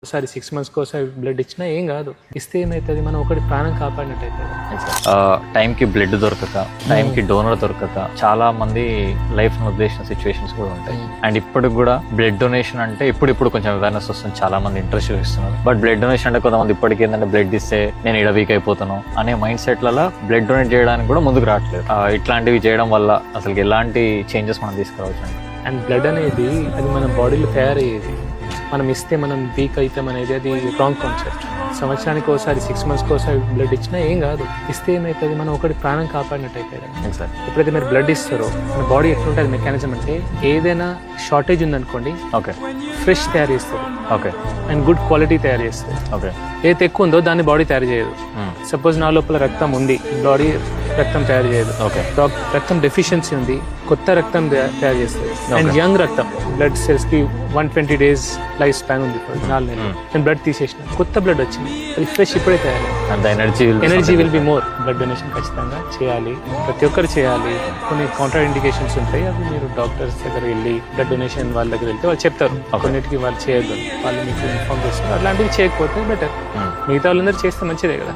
ఒకసారి 6 monthsకి ఒకసారి బ్లడ్ ఇచ్చినా ఏం కాదు. ఇస్తే ఏమవుతుంది, మనం ఒకటి ప్రాణం కాపాడినట్టు అవుతుంది. టైంకి బ్లడ్ దొరకక, టైంకి డోనర్ దొరకక చాలా మంది లైఫ్ వదిలేసిన సిచ్యువేషన్స్ కూడా ఉంటాయి. అండ్ ఇప్పటికి కూడా బ్లడ్ డొనేషన్ అంటే ఇప్పుడు కొంచెం అవేర్నెస్ వస్తుంది, చాలా మంది ఇంట్రెస్ట్ చూపిస్తున్నారు. బట్ బ్లడ్ డొనేషన్ అంటే కొంతమంది ఇప్పటికీ ఏంటంటే బ్లడ్ ఇస్తే నేను ఇడ వీక్ అయిపోతాను అనే మైండ్ సెట్లలో బ్లడ్ డొనేట్ చేయడానికి కూడా ముందుకు రావట్లేదు. ఇట్లాంటివి చేయడం వల్ల అసలు ఎలాంటి చేంజెస్ మనం తీసుకురావచ్చు. అండ్ బ్లడ్ అనేది అది మన బాడీలో తయారయ్యేది. మనం ఇస్తే మనం వీక్ అవుతాం అనేది అది రాంగ్ కాన్సెప్ట్. సంవత్సరానికి ఒకసారి 6 monthsకి ఒకసారి బ్లడ్ ఇచ్చినా ఏం కాదు. ఇస్తే ఏమవుతుంది, మనం ఒకటి ప్రాణం కాపాడినట్టు అవుతుంది. ఎప్పుడైతే మీరు బ్లడ్ ఇస్తారో మన బాడీ ఎట్లుంటుంది మెకానిజం అంటే, ఏదైనా షార్టేజ్ ఉందనుకోండి ఓకే ఫ్రెష్ తయారు చేస్తుంది. ఓకే అండ్ గుడ్ క్వాలిటీ తయారు చేస్తుంది. ఓకే ఏదైతే ఎక్కువ ఉందో దాన్ని బాడీ తయారు చేయదు. సపోజ్ నా లోపల రక్తం ఉంది, బాడీ రక్తం తయారు చేయదు. ఓకే రక్తం డెఫిషియన్సీ ఉంది, కొత్త రక్తం తయారు చేస్తుంది. అండ్ యంగ్ రక్తం బ్లడ్ సెల్స్ కి 120 days లైఫ్ స్పాన్ ఉంది. 4 నెలలు నేను బ్లడ్ తీసేసిన, కొత్త బ్లడ్ వచ్చింది, అది ఫ్రెష్ ఇప్పుడే తయారు. Energy will be more. Blood donation ఖచ్చితంగా చేయాలి, ప్రతి ఒక్కరు చేయాలి. కొన్ని కౌంటర్ ఇండికేషన్స్ ఉంటాయి, అవి మీరు డాక్టర్స్ దగ్గర వెళ్ళి బ్లడ్ డొనేషన్ వాళ్ళ దగ్గర వెళ్తే వాళ్ళు చెప్తారు. కొన్నిటికి వాళ్ళు చేయొద్దు, వాళ్ళు మీకు ఇన్ఫార్మ్ చేస్తారు. అట్లాంటివి చేయకపోతే బెటర్. మిగతా వాళ్ళందరూ చేస్తే మంచిదే కదా.